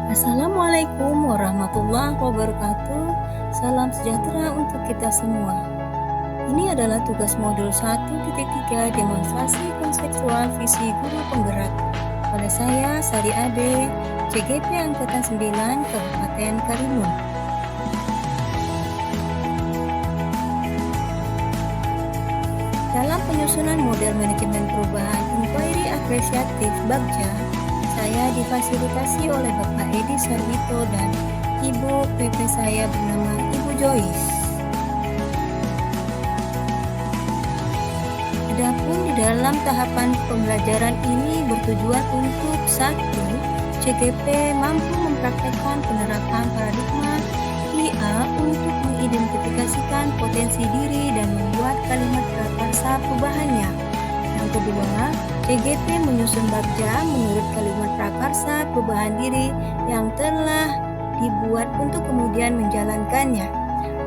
Assalamualaikum warahmatullahi wabarakatuh. Salam sejahtera untuk kita semua. Ini adalah tugas modul 1.3 demonstrasi konseptual visi guru penggerak oleh saya Sari Ade, CGP Angkatan 9 Kabupaten Karimun. Dalam penyusunan model manajemen perubahan inquiry apresiatif Bagja, saya difasilitasi oleh Bapak Edi Sarwito dan Ibu PP saya bernama Ibu Joyce. Adapun di dalam tahapan pembelajaran ini bertujuan untuk 1. CGP mampu mempraktekkan penerapan paradigma IA untuk mengidentifikasikan potensi diri dan membuat kalimat prakarsa perubahannya. Yang kedua, CGP menyusun Bagja menurut kalimat prakarsa perubahan diri yang telah dibuat untuk kemudian menjalankannya.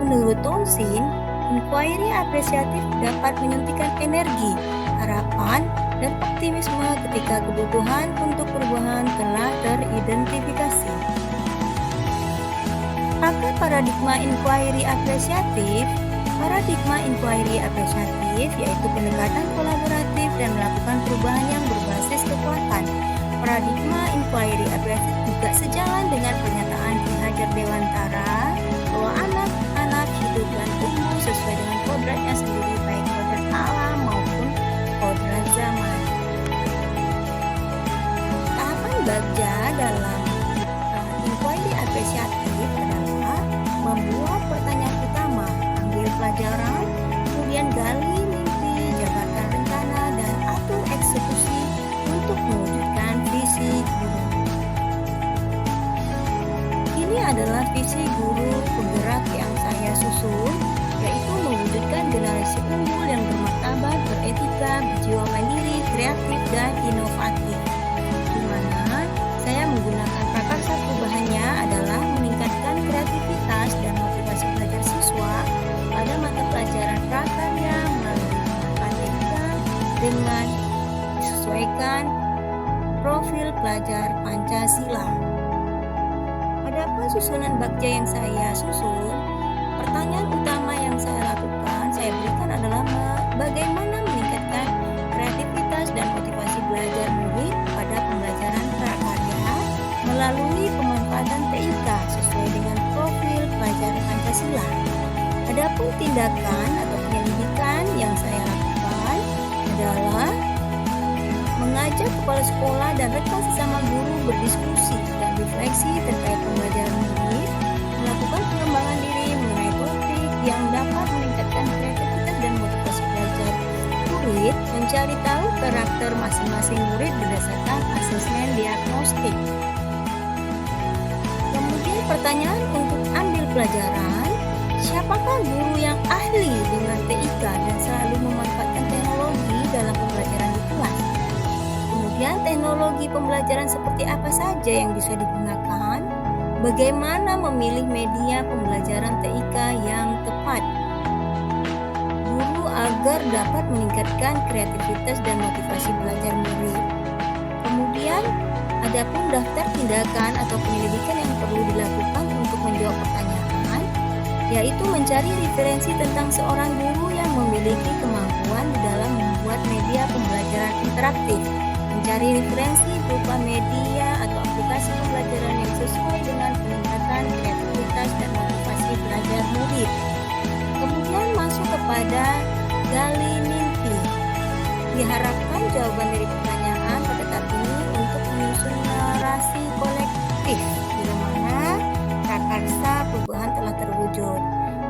Menurut Townsend, inquiry apresiatif dapat menyuntikkan energi, harapan, dan optimisme ketika kebutuhan untuk perubahan telah teridentifikasi. Apakah paradigma inquiry apresiatif? Paradigma inquiry apresiatif yaitu pendekatan kolaboratif dan melakukan perubahan yang berbasis kekuatan. Paradigma inquiry apresiatif juga sejalan dengan pernyataan Ki Hajar Dewantara bahwa anak-anak hidup dan tumbuh sesuai dengan kodratnya sendiri, baik kodrat alam maupun kodrat zaman. Tahapan Bagja dalam inquiry apresiatif adalah membuat pertanyaan utama, ambil pelajaran, kemudian gali mimpi, jabarkan rencana, dan atur eksekusi untuk mewujudkan visi guru. Ini adalah visi guru penggerak yang saya susun, yaitu mewujudkan generasi unggul yang bermartabat, beretika, berjiwa mandiri, kreatif, dan inovatif. Di mana saya menggunakan prakarsa perubahannya adalah meningkatkan kreativitas dan motivasi belajar siswa pada mata pelajaran prakarya melalui matematika dengan disesuaikan profil pelajar Pancasila. Adapun susunan Bagja yang saya susun, pertanyaan utama yang saya lakukan, saya berikan adalah bagaimana meningkatkan kreativitas dan motivasi belajar murid pada pembelajaran prakarya melalui pemanfaatan TIK sesuai dengan profil pelajar Pancasila. Adapun tindakan atau penyelidikan yang saya lakukan adalah mengajak kepala sekolah dan rekan sesama guru berdiskusi dan refleksi terkait pembelajaran murid, melakukan pengembangan diri mengenai topik yang dapat meningkatkan kreativitas dan motivasi belajar murid, mencari tahu karakter masing-masing murid berdasarkan asesmen diagnostik. Kemudian pertanyaan untuk ambil pelajaran, siapakah guru yang ahli dengan TIK dan selalu memanfaatkan teknologi dalam pembelajaran di kelas? Kemudian teknologi pembelajaran seperti apa saja yang bisa digunakan? Bagaimana memilih media pembelajaran TIK yang tepat? Guru agar dapat meningkatkan kreativitas dan motivasi belajar murid. Kemudian, adapun daftar tindakan atau penyelidikan yang perlu dilakukan untuk menjawab pertanyaan, yaitu mencari referensi tentang seorang guru yang memiliki kemampuan dalam membuat media pembelajaran interaktif, mencari referensi berupa media atau aplikasi pembelajaran yang sesuai dengan peningkatan kreativitas dan motivasi belajar murid. Kemudian masuk kepada gali mimpi. Diharapkan jawaban dari pertanyaan pada tahap ini untuk menyusun narasi kolektif di mana prakarsa perubahan telah terwujud.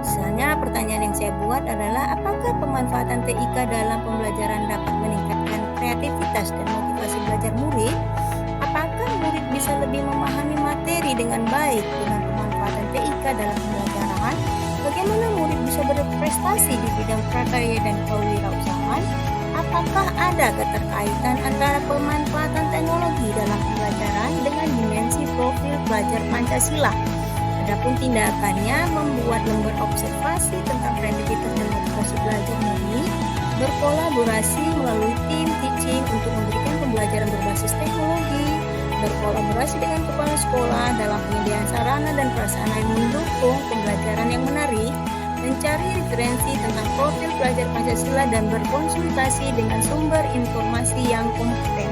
Misalnya pertanyaan yang saya buat adalah apakah pemanfaatan TIK dalam pembelajaran dapat meningkatkan kreativitas dan motivasi belajar murid? Apakah murid bisa lebih memahami materi dengan baik dengan pemanfaatan TIK dalam pembelajaran? Bagaimana murid bisa berprestasi di bidang prakarya dan kewirausahaan? Apakah ada keterkaitan antara pemanfaatan teknologi dalam pembelajaran dengan dimensi profil pelajar Pancasila? Adapun tindakannya membuat lembar observasi tentang kreativitas dan motivasi belajar murid, berkolaborasi melalui tim teaching untuk memberikan pembelajaran berbasis teknologi, berkolaborasi dengan kepala sekolah dalam penyediaan sarana dan prasarana yang mendukung pembelajaran yang menarik, mencari referensi tentang profil pelajar Pancasila dan berkonsultasi dengan sumber informasi yang kompeten.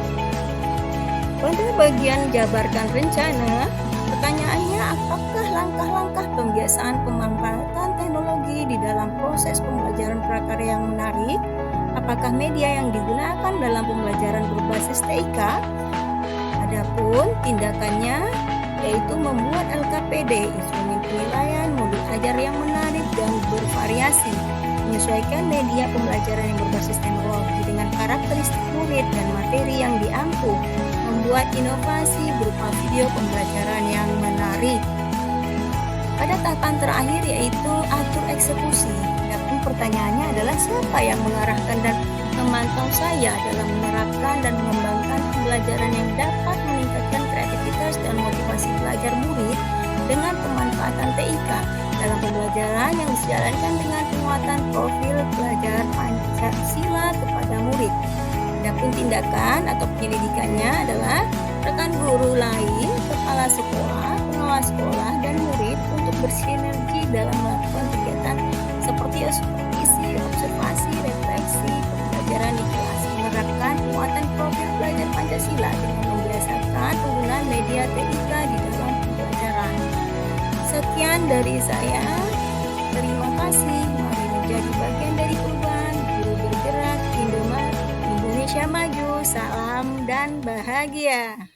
Pada bagian jabarkan rencana, pertanyaannya apakah langkah-langkah pembiasaan pemanfaatan teknologi di dalam proses pembelajaran prakarya yang menarik? Apakah media yang digunakan dalam pembelajaran berbasis TIK? Adapun tindakannya yaitu membuat LKPD, instrumen penilaian modul ajar yang menarik dan bervariasi, menyesuaikan media pembelajaran yang berbasis teknologi dengan karakteristik murid dan materi yang diampu, membuat inovasi berupa video pembelajaran yang menarik. Pada tahapan terakhir yaitu atur eksekusi. Adapun pertanyaannya adalah siapa yang mengarahkan dan memantau saya dalam menerapkan dan mengembangkan pembelajaran yang dapat meningkatkan kreativitas dan motivasi belajar murid dengan pemanfaatan TIK dalam pembelajaran yang dijalankan dengan penguatan profil pelajar Pancasila kepada murid. Adapun tindakan atau penyelidikannya adalah rekan guru lain, kepala sekolah, pengawas sekolah, dan murid untuk bersinergi dalam melakukan kegiatan seperti supervisi, observasi, refleksi, pembelajaran di kelas, menerapkan penguatan profil pelajar Pancasila dengan membiasakan penggunaan media TIK di dalam pembelajaran. Sekian dari saya. Terima kasih. Mari menjadi bagian dari perubahan. Guru bergerak, Indonesia maju. Salam dan bahagia.